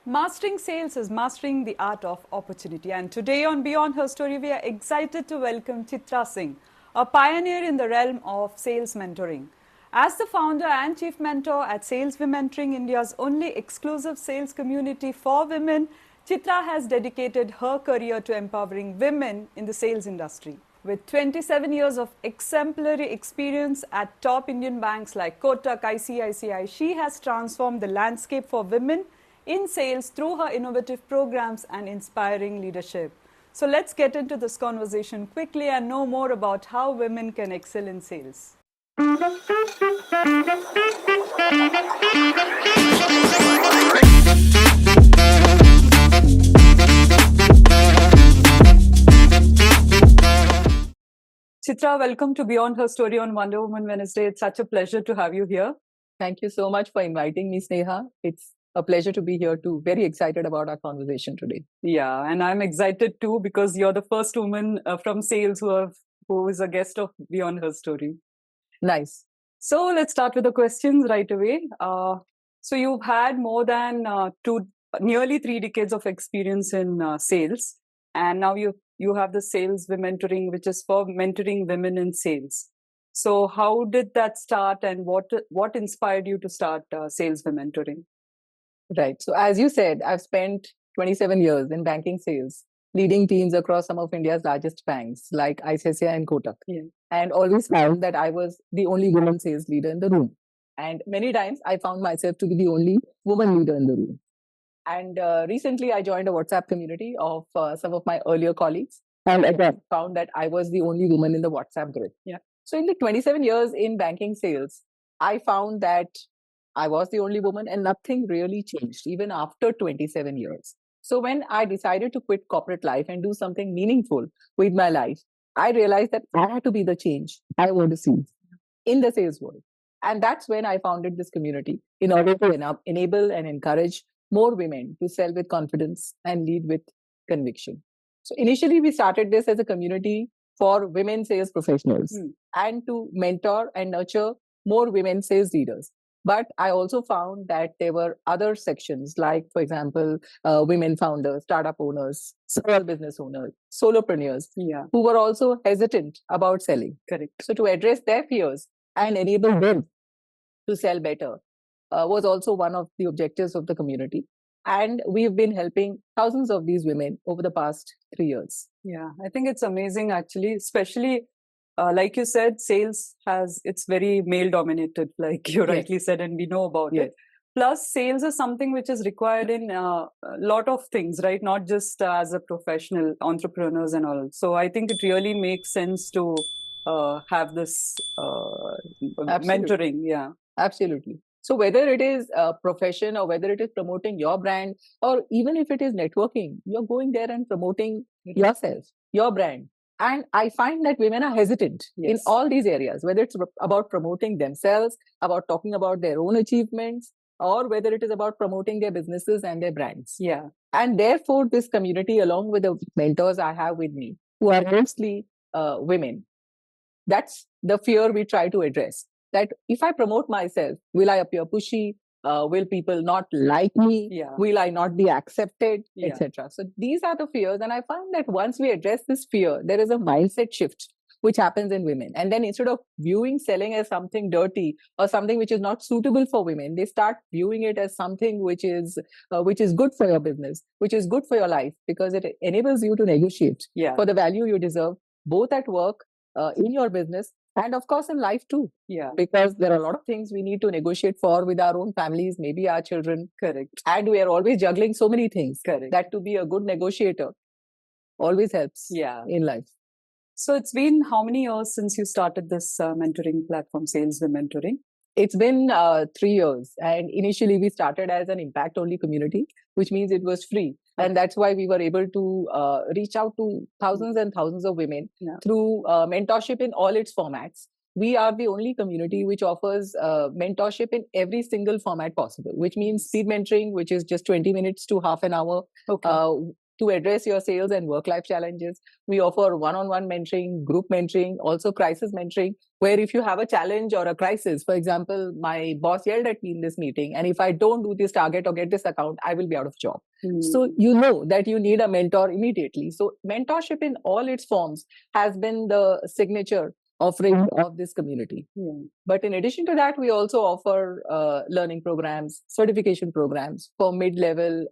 Mastering sales is mastering the art of opportunity. And today on Beyond Her Story, we are excited to welcome Chitra Singh, a pioneer in the realm of sales mentoring. As the founder and chief mentor at SalesWomentoring, India's only exclusive sales community for women, Chitra has dedicated her career to empowering women in the sales industry. With 27 years of exemplary experience at top Indian banks like Kotak, ICICI, she has transformed the landscape for women in sales through her innovative programs and inspiring leadership. So let's get into this conversation quickly and know more about how women can excel in sales. Chitra, welcome to Beyond Her Story on Wonder Woman Wednesday. It's such a pleasure to have you here. Thank you so much for inviting me, Sneha. It's a pleasure to be here too. Very excited about our conversation today. Yeah, and I'm excited too because you're the first woman from sales who is a guest of Beyond Her Story. Nice. So let's start with the questions right away. So you've had more than nearly 3 decades of experience in sales, and now you have the Sales Womentoring, which is for mentoring women in sales. So how did that start, and what inspired you to start Sales Womentoring? Right. So as you said, I've spent 27 years in banking sales, leading teams across some of India's largest banks like ICICI and Kotak, and always found that I was the only woman sales leader in the room. And many times I found myself to be the only woman leader in the room. And recently I joined a WhatsApp community of some of my earlier colleagues. And again, found that I was the only woman in the WhatsApp group. Yeah. So in the 27 years in banking sales, I found that I was the only woman and nothing really changed even after 27 years. So when I decided to quit corporate life and do something meaningful with my life, I realized that I had to be the change I want to see in the sales world. And that's when I founded this community in order to enable and encourage more women to sell with confidence and lead with conviction. So initially, we started this as a community for women sales professionals and to mentor and nurture more women sales leaders. But I also found that there were other sections, like, for example, women founders, startup owners, small business owners, solopreneurs, who were also hesitant about selling. Correct. So to address their fears and enable them to sell better was also one of the objectives of the community. And we've been helping thousands of these women over the past 3 years. Yeah, I think it's amazing actually, especially like you said, sales it's very male dominated, like you rightly said, and we know about it. Plus, sales is something which is required in a lot of things, right? Not just as a professional, entrepreneurs and all. So I think it really makes sense to have this mentoring. Yeah, absolutely. So whether it is a profession or whether it is promoting your brand or even if it is networking, you're going there and promoting yourself, your brand. And I find that women are hesitant in all these areas, whether it's about promoting themselves, about talking about their own achievements, or whether it is about promoting their businesses and their brands. Yeah. And therefore, this community, along with the mentors I have with me, who are mostly women, that's the fear we try to address. That if I promote myself, will I appear pushy? Will people not like me? Will I not be accepted, etc.? So these are the fears. And I find that once we address this fear, there is a mindset shift which happens in women. And then instead of viewing selling as something dirty or something which is not suitable for women, they start viewing it as something which is good for your business, which is good for your life, because it enables you to negotiate for the value you deserve, both at work, in your business, and of course in life too. Because there are a lot of things we need to negotiate for with our own families, maybe our children. Correct. And we are always juggling so many things. Correct. That to be a good negotiator always helps in life. So it's been how many years since you started this mentoring platform, Sales Womentoring? It's been 3 years. And initially we started as an impact-only community, which means it was free. And that's why we were able to reach out to thousands and thousands of women through mentorship in all its formats. We are the only community which offers mentorship in every single format possible, which means speed mentoring, which is just 20 minutes to half an hour, to address your sales and work-life challenges. We offer one-on-one mentoring, group mentoring, also crisis mentoring, where if you have a challenge or a crisis, for example, my boss yelled at me in this meeting, and if I don't do this target or get this account, I will be out of job. So you know that you need a mentor immediately. So mentorship in all its forms has been the signature offering of this community. But in addition to that, we also offer learning programs, certification programs for mid-level,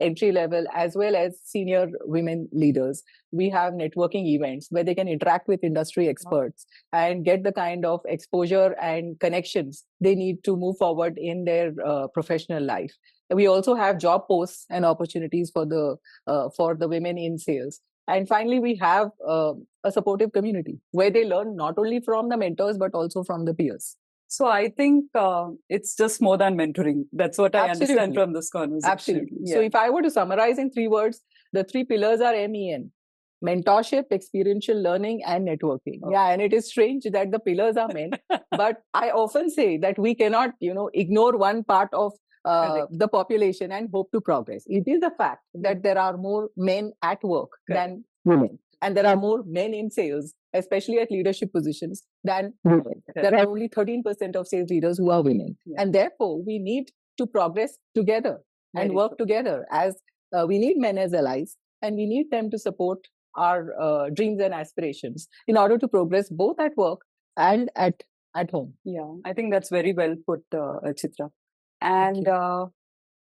entry level, as well as senior women leaders. We have networking events where they can interact with industry experts and get the kind of exposure and connections they need to move forward in their professional life. We also have job posts and opportunities for the women in sales. And finally, we have a supportive community where they learn not only from the mentors, but also from the peers. So I think it's just more than mentoring. That's what I Absolutely. understand from this conversation. Absolutely. Yeah. So if I were to summarize in 3 words, the 3 pillars are MEN: mentorship, experiential learning, and networking. Yeah, and it is strange that the pillars are men, but I often say that we cannot, ignore one part of the population and hope to progress. It is a fact that there are more men at work than women. And there are more men in sales, especially at leadership positions, than women. There are only 13% of sales leaders who are women. And therefore, we need to progress together and work together, as we need men as allies, and we need them to support our dreams and aspirations in order to progress both at work and at home. Yeah, I think that's very well put, Chitra. And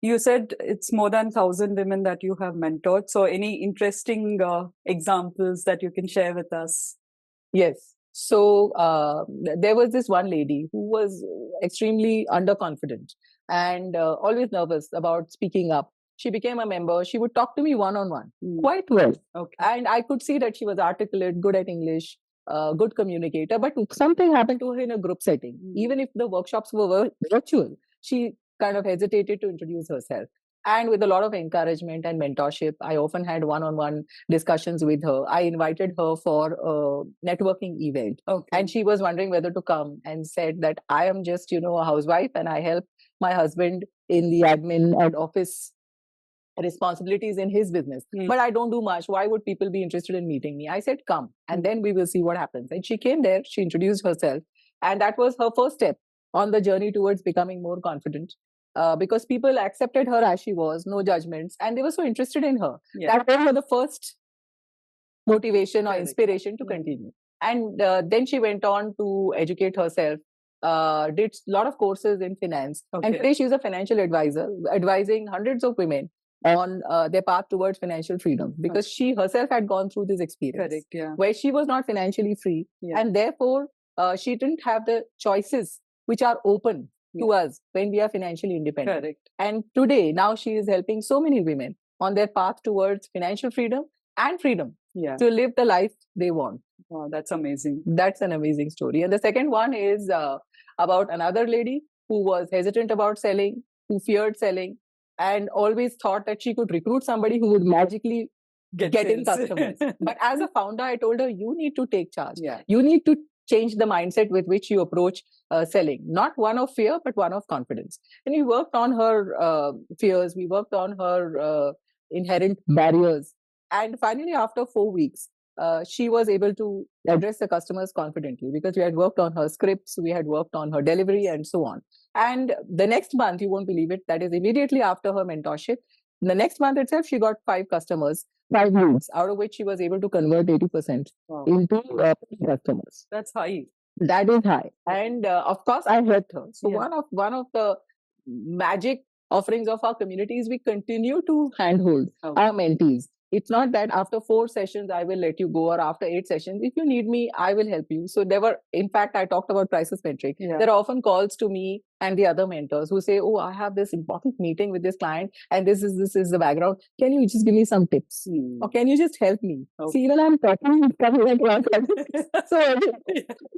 you said it's more than 1,000 women that you have mentored. So any interesting examples that you can share with us? Yes. So there was this one lady who was extremely underconfident and always nervous about speaking up. She became a member. She would talk to me one-on-one quite well. Okay. And I could see that she was articulate, good at English, good communicator. But something happened to her in a group setting. Even if the workshops were virtual, she kind of hesitated to introduce herself. And with a lot of encouragement and mentorship, I often had one-on-one discussions with her. I invited her for a networking event. Okay. And she was wondering whether to come, and said that I am just, a housewife, and I help my husband in the admin and office responsibilities in his business. But I don't do much. Why would people be interested in meeting me? I said, come, and then we will see what happens. And she came there, she introduced herself, and that was her first step on the journey towards becoming more confident. Because people accepted her as she was, no judgments, and they were so interested in her. That was the first motivation or inspiration to continue. And then she went on to educate herself, did a lot of courses in finance. And today she's a financial advisor, advising hundreds of women on their path towards financial freedom, because she herself had gone through this experience where she was not financially free, and therefore she didn't have the choices which are open to us when we are financially independent. And today, now she is helping so many women on their path towards financial freedom and freedom to live the life they want. Wow, that's amazing. That's an amazing story. And the second one is about another lady who was hesitant about selling, who feared selling, and always thought that she could recruit somebody who would magically get in customers. But as a founder, I told her, you need to take charge. You need to change the mindset with which you approach selling. Not one of fear, but one of confidence. And we worked on her fears. We worked on her inherent barriers. And finally, after 4 weeks, she was able to address the customers confidently, because we had worked on her scripts, we had worked on her delivery, and so on. And the next month, you won't believe it, that is immediately after her mentorship, the next month itself, she got 5 customers, 5 leads, out of which she was able to convert 80% into customers. That's high. That is high. And of course, I helped her. So one of the magic offerings of our community is we continue to handhold our mentees. It's not that after 4 sessions, I will let you go, or after 8 sessions, if you need me, I will help you. So there were, in fact, I talked about crisis mentoring. There are often calls to me and the other mentors who say, oh, I have this important meeting with this client, and this is the background. Can you just give me some tips? Or can you just help me? See, even I'm talking, so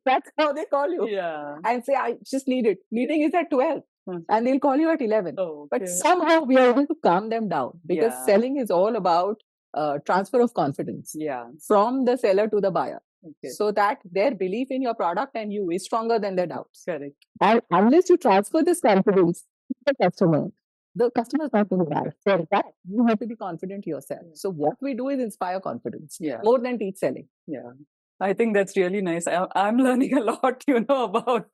that's how they call you. And say, I just need it. Meeting is at 12. And they'll call you at 11. But somehow we are able to calm them down, because selling is all about transfer of confidence from the seller to the buyer, so that their belief in your product and you is stronger than their doubts. Correct. And unless you transfer this confidence to the customer, the customer is not going to buy. For that, you have to be confident yourself. So what we do is inspire confidence more than teach selling. Yeah. I think that's really nice. I'm learning a lot, about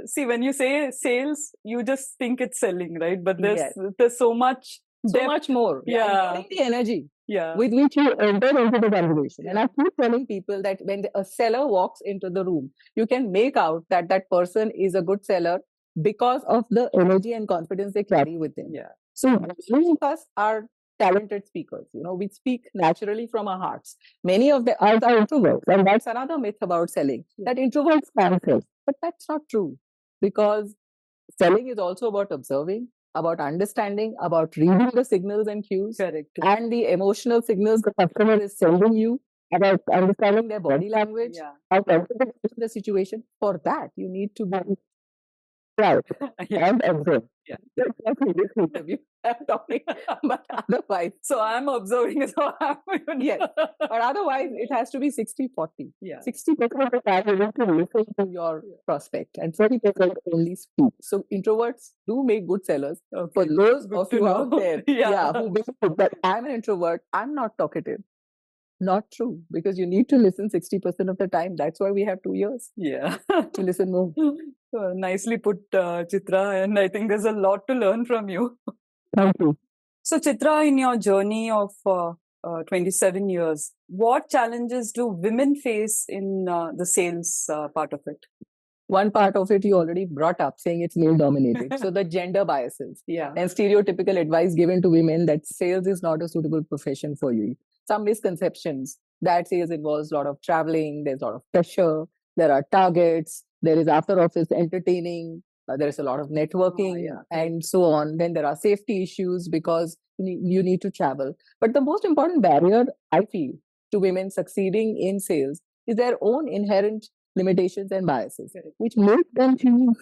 see, when you say sales, you just think it's selling, right? But there's so much so much more. Yeah. Including the energy Yeah. with which you enter into the conversation. And I keep telling people that when a seller walks into the room, you can make out that that person is a good seller because of the energy and confidence they carry with them. Yeah. So many of us are talented speakers. We speak naturally from our hearts. Many of us are introverts, and that's another myth about selling, that introverts can't sell. But that's not true, because selling is also about observing, about understanding, about reading the signals and cues. Correct. And the emotional signals the customer is sending you, about understanding their body language, how comfortable is the situation. For that, you need to be proud and observe. That's not in this interview. I'm talking, but otherwise. So I'm observing as well. Yes, but otherwise it has to be 60-40. Yeah. 60% of the time you need to listen to your prospect, and 40% only speak. So introverts do make good sellers. For those of you out there, who believe that I'm an introvert, I'm not talkative. Not true, because you need to listen 60% of the time. That's why we have 2 years. Yeah. To listen more. Nicely put, Chitra, and I think there's a lot to learn from you. Thank you. So, Chitra, in your journey of 27 years, what challenges do women face in the sales part of it? One part of it you already brought up, saying it's male dominated. So the gender biases and stereotypical advice given to women that sales is not a suitable profession for you. Some misconceptions that sales involves a lot of traveling, there's a lot of pressure, there are targets, there is after office entertaining, there is a lot of networking and so on. Then there are safety issues because you need to travel. But the most important barrier, I feel, to women succeeding in sales is their own inherent limitations and biases, which make them choose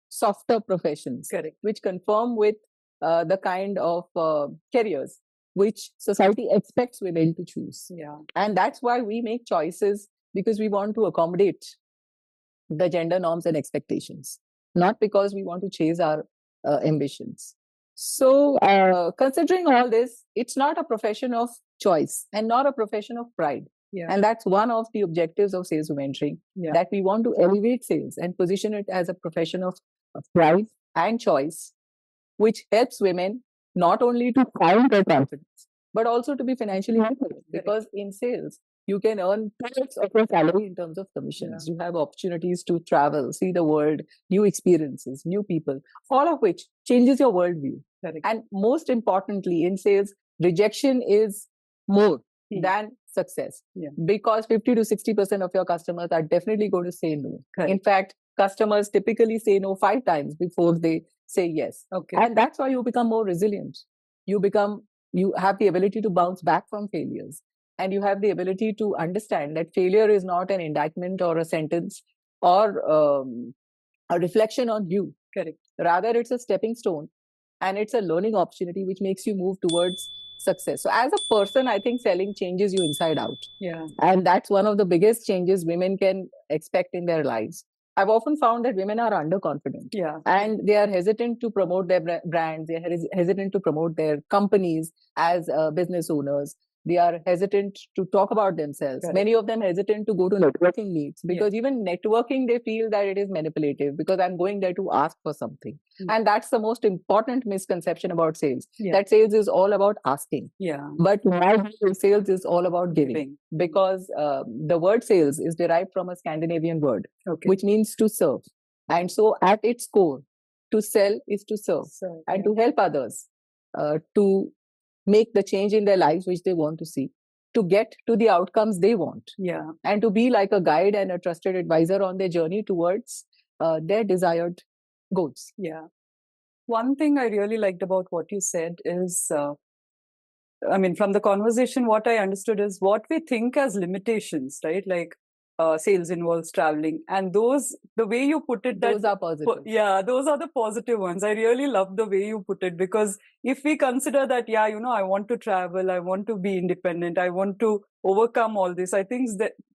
softer professions, which conform with the kind of careers which society expects women to choose. And that's why we make choices, because we want to accommodate the gender norms and expectations, not because we want to chase our ambitions. So considering all this, it's not a profession of choice and not a profession of pride. And that's one of the objectives of SalesWomentoring, that we want to elevate sales and position it as a profession of pride and choice, which helps women not only to find their confidence, but also to be financially independent. Because in sales, you can earn 2x of your salary in terms of commissions. You have opportunities to travel, see the world, new experiences, new people, all of which changes your worldview. And most importantly, in sales, rejection is more than success, because 50 to 60% of your customers are definitely going to say no. In fact, customers typically say no 5 times before they say yes. And that's why you become more resilient. You have the ability to bounce back from failures, and you have the ability to understand that failure is not an indictment or a sentence or a reflection on you. Rather, it's a stepping stone, and it's a learning opportunity which makes you move towards success. So as a person, I think selling changes you inside out. And that's one of the biggest changes women can expect in their lives. I've often found that women are underconfident, and they are hesitant to promote their brands. They are hesitant to promote their companies as business owners. They are hesitant to talk about themselves. Many of them hesitant to go to networking meets, because even networking, they feel that it is manipulative, because I'm going there to ask for something. And that's the most important misconception about sales, that sales is all about asking. But my view, sales is all about giving, because the word sales is derived from a Scandinavian word, which means to serve. And so at its core, to sell is to serve and to help others to make the change in their lives which they want to see, to get to the outcomes they want, and to be like a guide and a trusted advisor on their journey towards their desired goals. One thing I really liked about what you said is, from the conversation, what I understood is what we think as limitations, right? Like sales involves traveling, and those, the way you put it, those are positive. Those are the positive ones. I really love the way you put it, because if we consider that, I want to travel, I want to be independent, I want to overcome all this, I think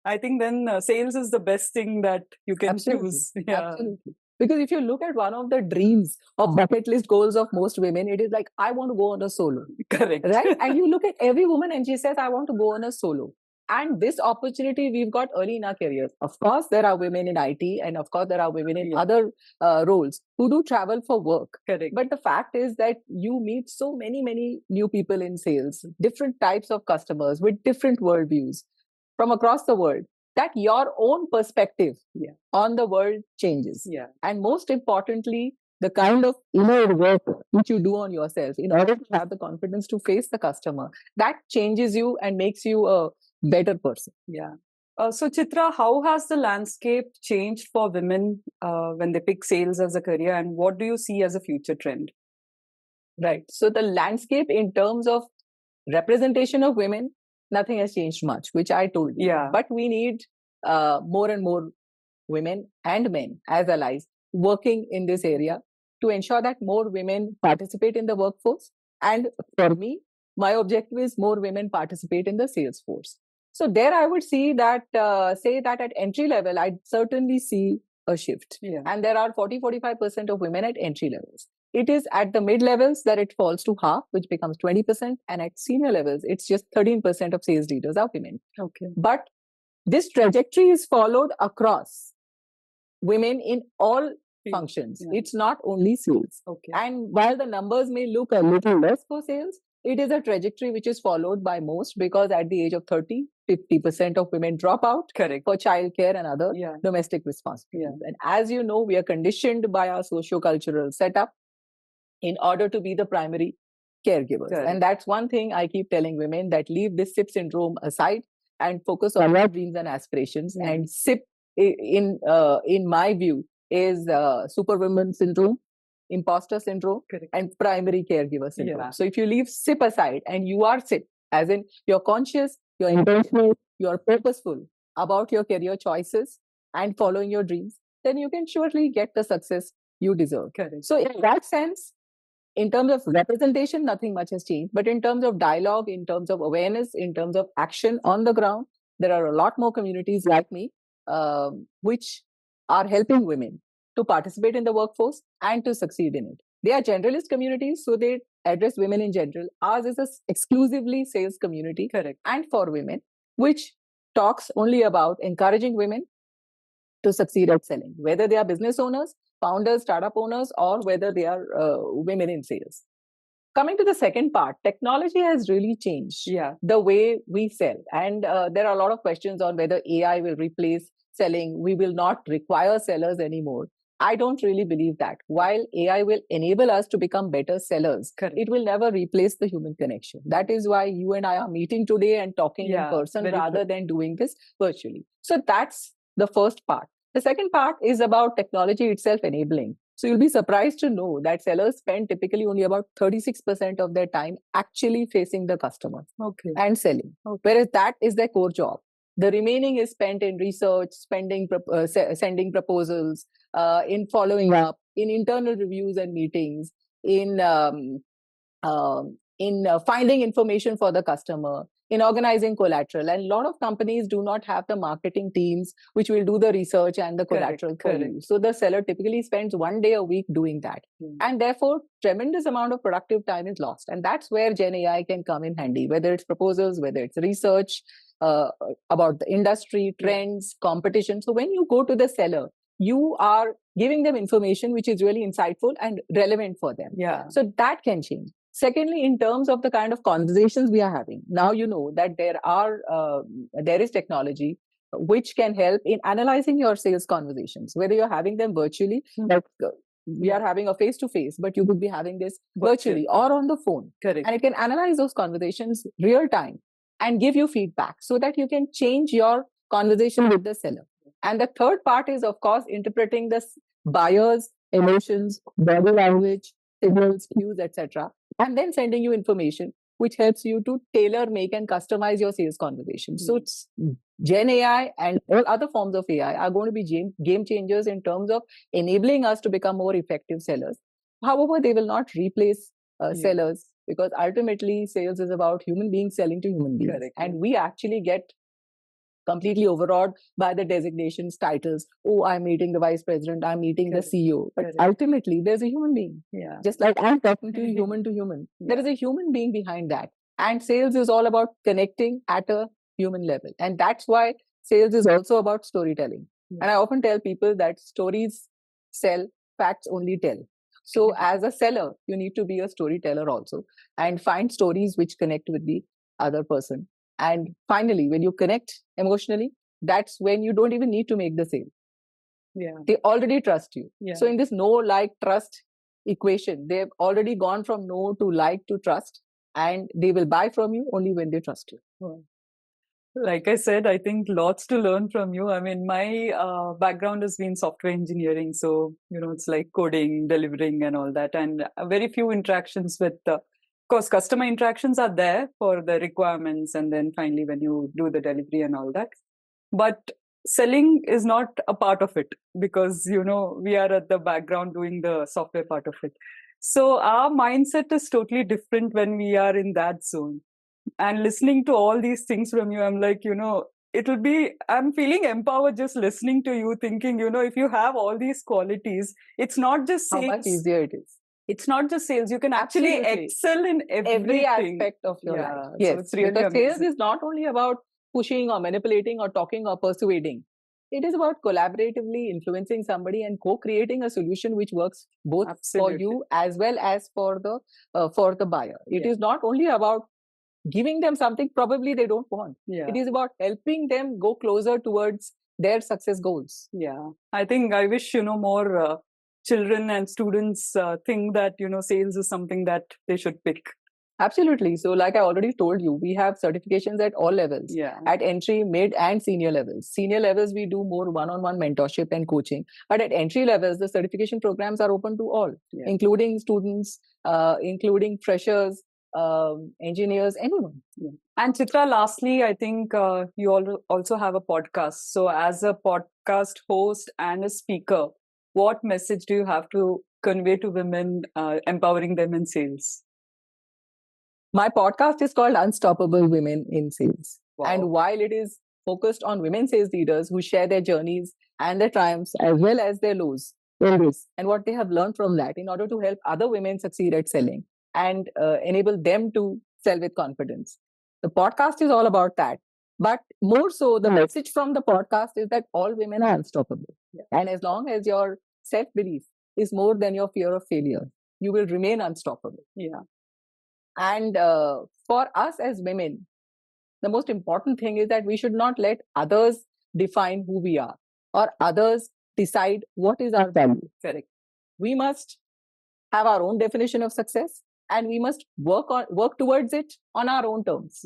then sales is the best thing that you can choose. Absolutely. Because if you look at one of the dreams or bucket list goals of most women, it is like, I want to go on a solo. Correct. Right? And you look at every woman and she says, I want to go on a solo. And this opportunity we've got early in our careers. Of course, there are women in IT, and of course, there are women in other roles who do travel for work. Correct. But the fact is that you meet so many new people in sales, different types of customers with different worldviews from across the world, that your own perspective on the world changes. And most importantly, the kind of inner work which you do on yourself in order to have the confidence to face the customer, that changes you and makes you a better person. So Chitra, how has the landscape changed for women when they pick sales as a career, and what do you see as a future trend? Right. So the landscape in terms of representation of women, nothing has changed much, which I told you. But we need more and more women and men as allies working in this area to ensure that more women participate in the workforce. And for me, my objective is more women participate in the sales force. So there I would see that, say that at entry level, I'd certainly see a shift. And there are 40-45% of women at entry levels. It is at the mid levels that it falls to half, which becomes 20%. And at senior levels, it's just 13% of sales leaders are women. But this trajectory is followed across women in all functions. It's not only sales. And while the numbers may look a little less for sales, it is a trajectory which is followed by most, because at the age of 30, 50% of women drop out for childcare and other domestic responsibilities. And as you know, we are conditioned by our socio-cultural setup in order to be the primary caregivers. And that's one thing I keep telling women, that leave this SIP syndrome aside and focus on your dreams and aspirations. And SIP, in my view, is superwoman syndrome, imposter syndrome, and primary caregiver syndrome. So if you leave SIP aside and you are SIP, as in you're conscious, you're intentional, you're purposeful about your career choices and following your dreams, then you can surely get the success you deserve. So in that sense, in terms of representation, nothing much has changed. But in terms of dialogue, in terms of awareness, in terms of action on the ground, there are a lot more communities like me, which are helping women to participate in the workforce and to succeed in it. They are generalist communities, so they address women in general. Ours is a exclusively sales community and for women, which talks only about encouraging women to succeed at selling, whether they are business owners, founders, startup owners, or whether they are women in sales. Coming to the second part, technology has really changed the way we sell. And there are a lot of questions on whether AI will replace selling. We will not require sellers anymore. I don't really believe that. While AI will enable us to become better sellers, it will never replace the human connection. That is why you and I are meeting today and talking in person rather than doing this virtually. So that's the first part. The second part is about technology itself enabling. So you'll be surprised to know that sellers spend typically only about 36% of their time actually facing the customer and selling, whereas that is their core job. The remaining is spent in research, sending proposals, in following up, in internal reviews and meetings, in finding information for the customer, in organizing collateral. And a lot of companies do not have the marketing teams which will do the research and the collateral for you. So the seller typically spends one day a week doing that. And therefore, tremendous amount of productive time is lost. And that's where Gen AI can come in handy, whether it's proposals, whether it's research about the industry, trends, competition. So when you go to the seller, you are giving them information which is really insightful and relevant for them. So that can change. Secondly, in terms of the kind of conversations we are having, now you know that there is technology which can help in analyzing your sales conversations, whether you're having them virtually, like we are having a face-to-face, but you could be having this virtually or on the phone. And it can analyze those conversations real time and give you feedback so that you can change your conversation with the seller. And the third part is, of course, interpreting the buyer's emotions, body language, signals, cues, etc., and then sending you information which helps you to tailor, make, and customize your sales conversation. So it's Gen AI and all other forms of AI are going to be game changers in terms of enabling us to become more effective sellers. However, they will not replace sellers, because ultimately sales is about human beings selling to human beings. And we actually get completely overawed by the designations, titles. Oh, I'm meeting the vice president, I'm meeting the CEO. But ultimately, there's a human being. Yeah. Just like I'm talking to you human to human. There is a human being behind that. And sales is all about connecting at a human level. And that's why sales is also about storytelling. And I often tell people that stories sell, facts only tell. So as a seller, you need to be a storyteller also and find stories which connect with the other person. And finally, when you connect emotionally, that's when you don't even need to make the sale. Yeah. They already trust you. Yeah. So in this know, like, trust equation, they've already gone from know to like to trust, and they will buy from you only when they trust you. Wow. Like I said, I think lots to learn from you. I mean, my background has been software engineering. So, it's like coding, delivering and all that. And very few interactions with, of course, customer interactions are there for the requirements. And then finally, when you do the delivery and all that. But selling is not a part of it because, we are at the background doing the software part of it. So our mindset is totally different when we are in that zone. And listening to all these things from you, I'm like, I'm feeling empowered just listening to you, thinking, if you have all these qualities, it's not just sales. How much easier it is. It's not just sales. You can actually excel in every aspect of your life. Yes, so it's really because amazing. Sales is not only about pushing or manipulating or talking or persuading. It is about collaboratively influencing somebody and co-creating a solution which works both for you as well as for the buyer. It is not only about giving them something probably they don't want. It is about helping them go closer towards their success goals. Yeah, I think I wish, more children and students think that, sales is something that they should pick. Absolutely. So like I already told you, we have certifications at all levels, at entry, mid and senior levels. Senior levels, we do more one-on-one mentorship and coaching. But at entry levels, the certification programs are open to all, including students, including freshers, engineers, anyone. And Chitra, lastly, I think you also have a podcast. So as a podcast host and a speaker, what message do you have to convey to women, empowering them in sales? My podcast is called Unstoppable Women in Sales. Wow. And while it is focused on women sales leaders who share their journeys and their triumphs as well as their lows and what they have learned from that in order to help other women succeed at selling and enable them to sell with confidence. The podcast is all about that. But more so, the message from the podcast is that all women are unstoppable. And as long as your self-belief is more than your fear of failure, you will remain unstoppable. And for us as women, the most important thing is that we should not let others define who we are or others decide what is our value. Correct. We must have our own definition of success and we must work towards it on our own terms.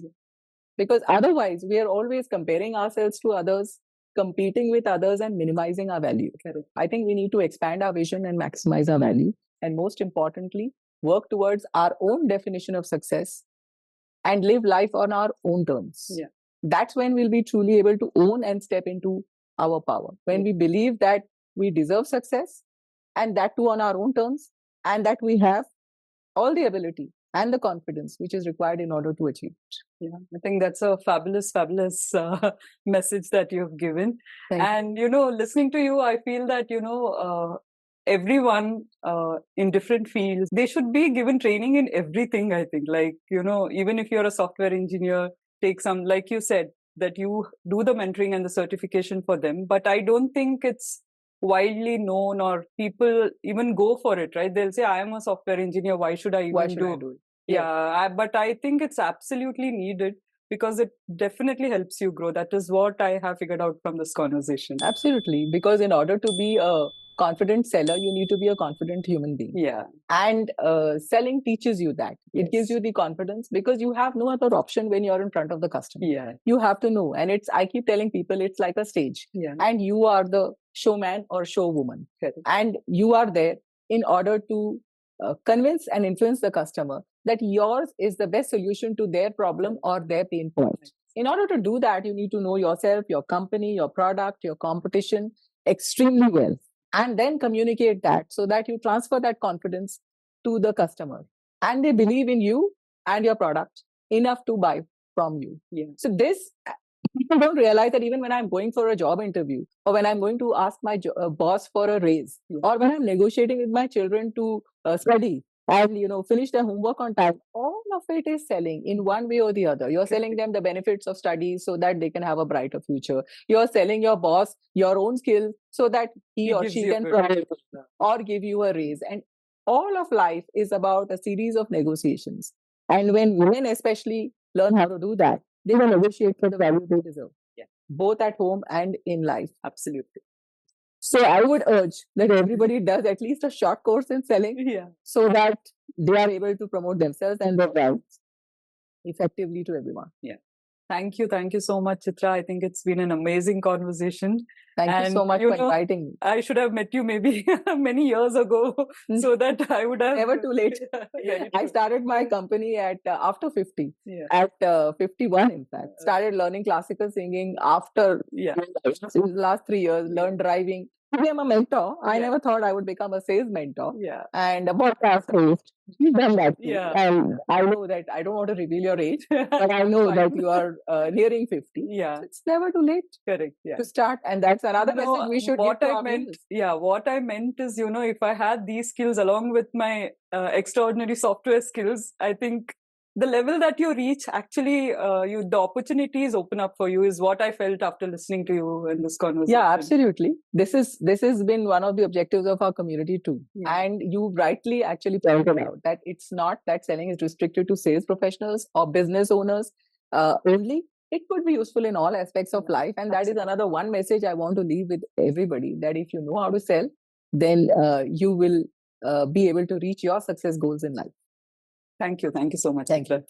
Because otherwise, we are always comparing ourselves to others, competing with others and minimizing our value. Correct. I think we need to expand our vision and maximize our value. And most importantly, work towards our own definition of success and live life on our own terms. That's when we'll be truly able to own and step into our power. When we believe that we deserve success and that too on our own terms and that we have all the ability and the confidence which is required in order to achieve it. I think that's a fabulous message that you've given. And, listening to you, I feel that, everyone in different fields, they should be given training in everything, I think. Like, even if you're a software engineer, take some, like you said, that you do the mentoring and the certification for them. But I don't think it's widely known or people even go for it, right? They'll say, I am a software engineer. Why should I even do it? But I think it's absolutely needed because it definitely helps you grow. That is what I have figured out from this conversation. Absolutely. Because in order to be a confident seller, you need to be a confident human being. And selling teaches you that. It gives you the confidence because you have no other option when you're in front of the customer. You have to know. And I keep telling people it's like a stage. And you are the showman or showwoman. And you are there in order to convince and influence the customer that yours is the best solution to their problem or their pain point. In order to do that, you need to know yourself, your company, your product, your competition extremely well. And then communicate that so that you transfer that confidence to the customer. And they believe in you and your product enough to buy from you. So this People don't realize that even when I'm going for a job interview, or when I'm going to ask my boss for a raise, or when I'm negotiating with my children to study and finish their homework on time, all of it is selling in one way or the other. You're selling them the benefits of studies so that they can have a brighter future. You're selling your boss your own skill so that he or she can promote or give you a raise. And all of life is about a series of negotiations. And when women especially learn how to do that, they will negotiate for the value they deserve, both at home and in life. Absolutely. So I would urge that everybody does at least a short course in selling, so that they are able to promote themselves and their brands effectively to everyone. Thank you so much, Chitra. I think it's been an amazing conversation. Thank you so much for inviting me. I should have met you maybe many years ago, so that I would have... Never too late. I started my company at after 50, at 51 in fact. Started learning classical singing after the last 3 years, learned driving. Today I'm a mentor. I never thought I would become a sales mentor. And a podcast host. You've done that. And I know that I don't want to reveal your age, but I know that you are nearing 50. So it's never too late. Correct. To start. And that's another message we should give to our viewers. What I meant is, if I had these skills along with my extraordinary software skills, I think the level that you reach, actually, the opportunities open up for you, is what I felt after listening to you in this conversation. Yeah, absolutely. This has been one of the objectives of our community too. And you rightly actually pointed out that it's not that selling is restricted to sales professionals or business owners only. It could be useful in all aspects of life. And that is another one message I want to leave with everybody, that if you know how to sell, then you will be able to reach your success goals in life. Thank you so much. Thank you.